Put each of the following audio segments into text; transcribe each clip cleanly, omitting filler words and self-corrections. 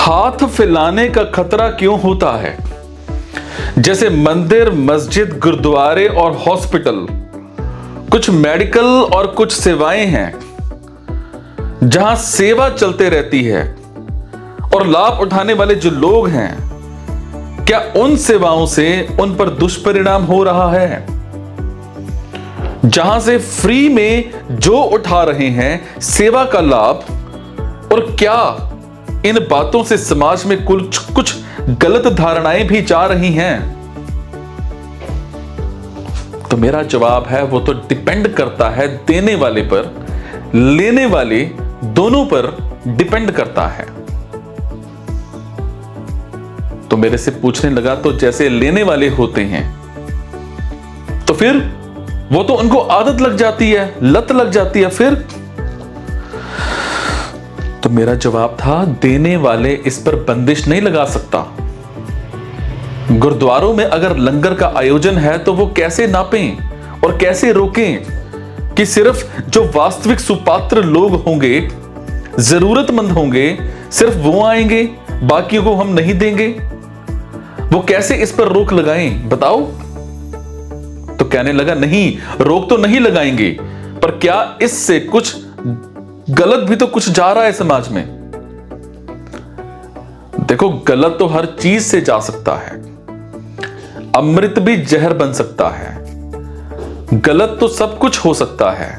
हाथ फैलाने का खतरा क्यों होता है? जैसे मंदिर, मस्जिद, गुरुद्वारे और हॉस्पिटल, कुछ मेडिकल और कुछ सेवाएं हैं जहां सेवा चलते रहती है और लाभ उठाने वाले जो लोग हैं, क्या उन सेवाओं से उन पर दुष्परिणाम हो रहा है? जहां से फ्री में जो उठा रहे हैं सेवा का लाभ, और क्या इन बातों से समाज में कुछ गलत धारणाएं भी जा रही हैं? तो मेरा जवाब है वो तो डिपेंड करता है देने वाले पर, लेने वाले दोनों पर डिपेंड करता है। तो मेरे से पूछने लगा तो जैसे लेने वाले होते हैं तो फिर वो तो उनको आदत लग जाती है, लत लग जाती है फिर। तो मेरा जवाब था देने वाले इस पर बंदिश नहीं लगा सकता। गुरुद्वारों में अगर लंगर का आयोजन है तो वो कैसे नापें और कैसे रोकें कि सिर्फ जो वास्तविक सुपात्र लोग होंगे, जरूरतमंद होंगे, सिर्फ वो आएंगे, बाकियों को हम नहीं देंगे? वो कैसे इस पर रोक लगाएं बताओ? तो कहने लगा नहीं, रोक तो नहीं लगाएंगे, पर क्या इससे कुछ गलत भी तो कुछ जा रहा है समाज में? देखो, गलत तो हर चीज से जा सकता है, अमृत भी जहर बन सकता है, गलत तो सब कुछ हो सकता है।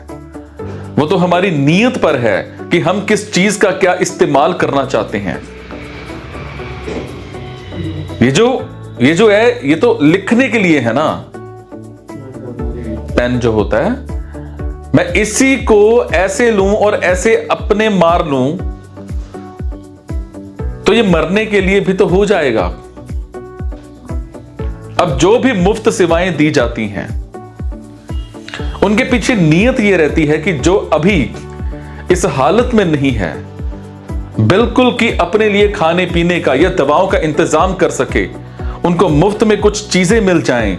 वो तो हमारी नीयत पर है कि हम किस चीज का क्या इस्तेमाल करना चाहते हैं। ये जो है ये तो लिखने के लिए है ना, पेन जो होता है, मैं इसी को ऐसे लूं और ऐसे अपने मार लूं तो ये मरने के लिए भी तो हो जाएगा। अब जो भी मुफ्त सेवाएं दी जाती हैं उनके पीछे नीयत ये रहती है कि जो अभी इस हालत में नहीं है बिल्कुल कि अपने लिए खाने पीने का या दवाओं का इंतजाम कर सके, उनको मुफ्त में कुछ चीजें मिल जाएं,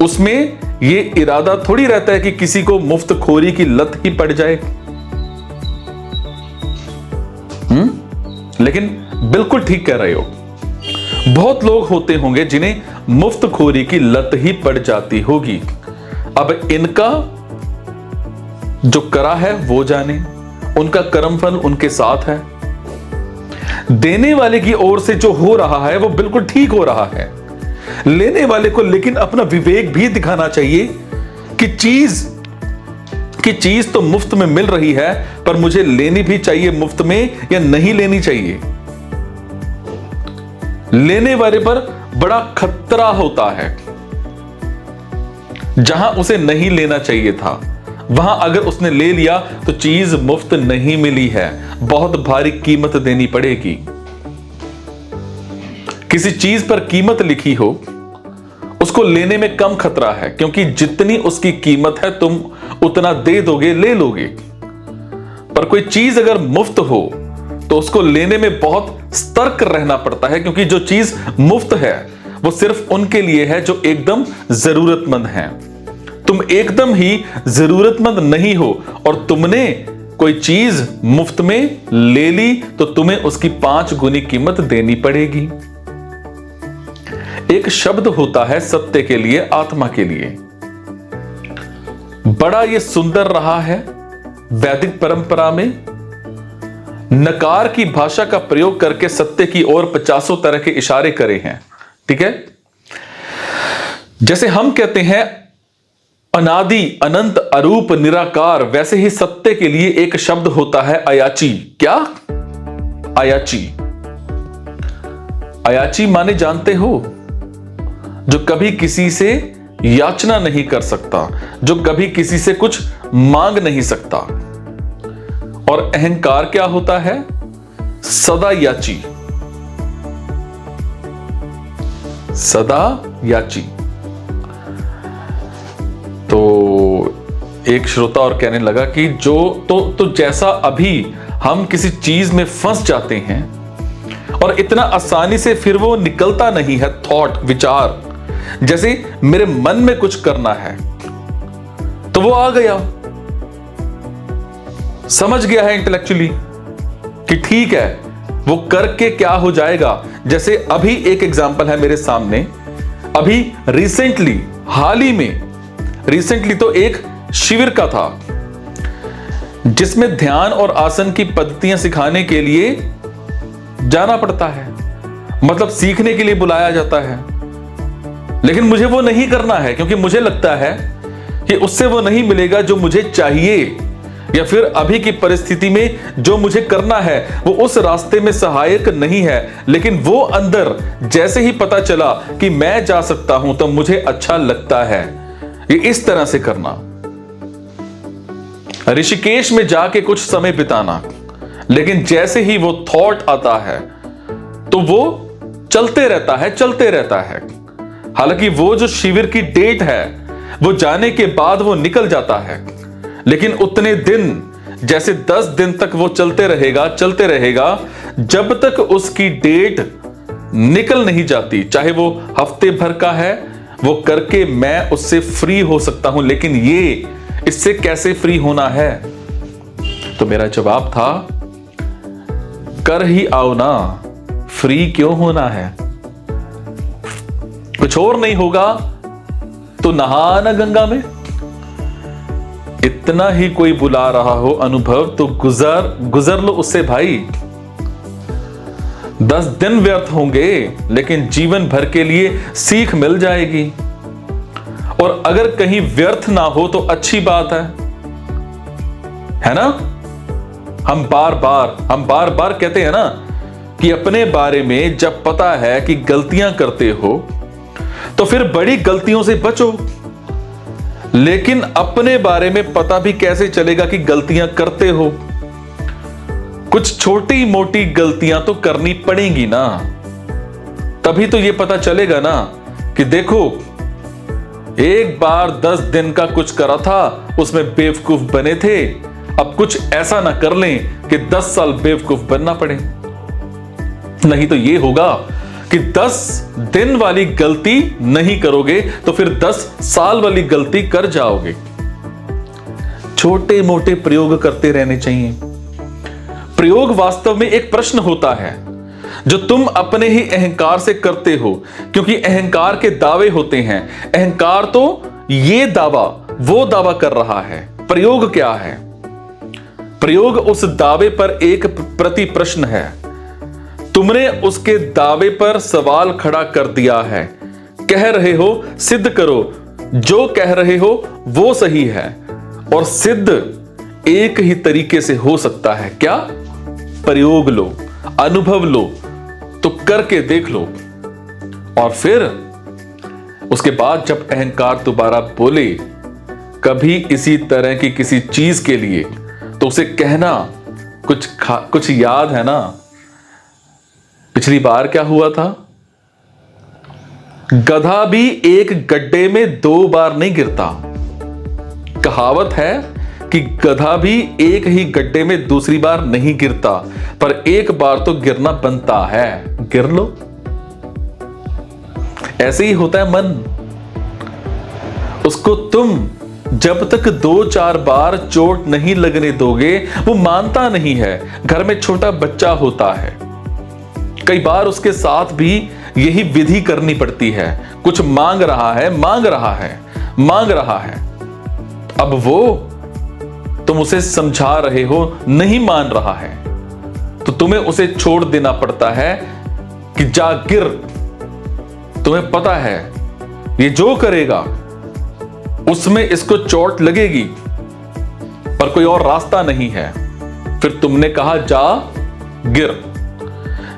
उसमें ये इरादा थोड़ी रहता है कि किसी को मुफ्त खोरी की लत ही पड़ जाए। लेकिन बिल्कुल ठीक कह रहे हो, बहुत लोग होते होंगे जिन्हें मुफ्त खोरी की लत ही पड़ जाती होगी। अब इनका जो करा है वो जाने, उनका कर्मफल उनके साथ है। देने वाले की ओर से जो हो रहा है वो बिल्कुल ठीक हो रहा है। लेने वाले को लेकिन अपना विवेक भी दिखाना चाहिए कि चीज तो मुफ्त में मिल रही है, पर मुझे लेनी भी चाहिए मुफ्त में या नहीं लेनी चाहिए। लेने वाले पर बड़ा खतरा होता है। जहां उसे नहीं लेना चाहिए था वहां अगर उसने ले लिया तो चीज मुफ्त नहीं मिली है, बहुत भारी कीमत देनी पड़ेगी। किसी चीज पर कीमत लिखी हो उसको लेने में कम खतरा है, क्योंकि जितनी उसकी कीमत है तुम उतना दे दोगे, ले लोगे। पर कोई चीज अगर मुफ्त हो तो उसको लेने में बहुत सतर्क रहना पड़ता है, क्योंकि जो चीज मुफ्त है वो सिर्फ उनके लिए है जो एकदम जरूरतमंद हैं। तुम एकदम ही जरूरतमंद नहीं हो और तुमने कोई चीज मुफ्त में ले ली तो तुम्हें उसकी 5 गुनी कीमत देनी पड़ेगी। एक शब्द होता है सत्य के लिए, आत्मा के लिए। बड़ा ये सुंदर रहा है वैदिक परंपरा में। नकार की भाषा का प्रयोग करके सत्य की ओर 50 तरह के इशारे करे हैं। ठीक है, जैसे हम कहते हैं अनादि, अनंत, अरूप, निराकार, वैसे ही सत्य के लिए एक शब्द होता है अयाची। क्या? अयाची। अयाची माने जानते हो? जो कभी किसी से याचना नहीं कर सकता, जो कभी किसी से कुछ मांग नहीं सकता। और अहंकार क्या होता है? सदा याची। सदा याची। तो एक श्रोता और कहने लगा कि जो तो जैसा अभी हम किसी चीज में फंस जाते हैं और इतना आसानी से फिर वो निकलता नहीं है, थॉट, विचार, जैसे मेरे मन में कुछ करना है तो वो आ गया, समझ गया है इंटेलेक्चुअली कि ठीक है वो करके क्या हो जाएगा। जैसे अभी एक एग्जांपल है मेरे सामने, अभी रिसेंटली, हाल ही में रिसेंटली तो एक शिविर का था जिसमें ध्यान और आसन की पद्धतियां सिखाने के लिए जाना पड़ता है, मतलब सीखने के लिए बुलाया जाता है। लेकिन मुझे वो नहीं करना है क्योंकि मुझे लगता है कि उससे वो नहीं मिलेगा जो मुझे चाहिए, या फिर अभी की परिस्थिति में जो मुझे करना है वो उस रास्ते में सहायक नहीं है। लेकिन वो अंदर जैसे ही पता चला कि मैं जा सकता हूं तो मुझे अच्छा लगता है ये इस तरह से करना। ऋषिकेश में जाके कुछ समय बिताना, लेकिन जैसे ही वो थॉट आता है तो वो चलते रहता है। हालांकि वो जो शिविर की डेट है वो जाने के बाद वो निकल जाता है, लेकिन उतने दिन, जैसे 10 दिन तक वो चलते रहेगा जब तक उसकी डेट निकल नहीं जाती। चाहे वो हफ्ते भर का है, वो करके मैं उससे फ्री हो सकता हूं, लेकिन ये इससे कैसे फ्री होना है। तो मेरा जवाब था, कर ही आओ ना, फ्री क्यों होना है। कुछ और नहीं होगा तो नहाना गंगा में। इतना ही कोई बुला रहा हो अनुभव तो गुजर लो उससे भाई। 10 दिन व्यर्थ होंगे लेकिन जीवन भर के लिए सीख मिल जाएगी। और अगर कहीं व्यर्थ ना हो तो अच्छी बात है ना। हम बार बार कहते हैं ना कि अपने बारे में जब पता है कि गलतियां करते हो तो फिर बड़ी गलतियों से बचो। लेकिन अपने बारे में पता भी कैसे चलेगा कि गलतियां करते हो। कुछ छोटी मोटी गलतियां तो करनी पड़ेंगी ना, तभी तो यह पता चलेगा ना कि देखो, एक बार 10 दिन का कुछ करा था, उसमें बेवकूफ बने थे, अब कुछ ऐसा ना कर लें कि 10 साल बेवकूफ बनना पड़े। नहीं तो यह होगा कि 10 दिन वाली गलती नहीं करोगे तो फिर 10 साल वाली गलती कर जाओगे। छोटे मोटे प्रयोग करते रहने चाहिए। प्रयोग वास्तव में एक प्रश्न होता है जो तुम अपने ही अहंकार से करते हो, क्योंकि अहंकार के दावे होते हैं। अहंकार तो ये दावा वो दावा कर रहा है। प्रयोग क्या है? प्रयोग उस दावे पर एक प्रति प्रश्न है। तुमने उसके दावे पर सवाल खड़ा कर दिया है। कह रहे हो सिद्ध करो, जो कह रहे हो वो सही है। और सिद्ध एक ही तरीके से हो सकता है। क्या? प्रयोग लो, अनुभव लो, तो करके देख लो। और फिर उसके बाद जब अहंकार दोबारा बोले कभी इसी तरह की किसी चीज के लिए, तो उसे कहना कुछ याद है ना, पिछली बार क्या हुआ था? गधा भी एक गड्ढे में 2 बार नहीं गिरता। कहावत है कि गधा भी एक ही गड्ढे में दूसरी बार नहीं गिरता, पर एक बार तो गिरना बनता है। गिर लो। ऐसे ही होता है मन। उसको तुम जब तक 2-4 बार चोट नहीं लगने दोगे वो मानता नहीं है। घर में छोटा बच्चा होता है, कई बार उसके साथ भी यही विधि करनी पड़ती है। कुछ मांग रहा है। अब वो तुम उसे समझा रहे हो, नहीं मान रहा है, तो तुम्हें उसे छोड़ देना पड़ता है कि जा गिर। तुम्हें पता है ये जो करेगा उसमें इसको चोट लगेगी, पर कोई और रास्ता नहीं है। फिर तुमने कहा जा गिर।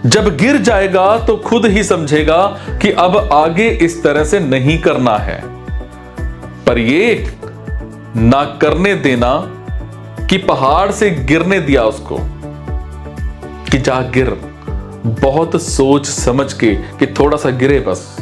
जब गिर जाएगा तो खुद ही समझेगा कि अब आगे इस तरह से नहीं करना है। पर ये ना करने देना कि पहाड़ से गिरने दिया उसको कि जा गिर, बहुत सोच समझ के कि थोड़ा सा गिरे बस।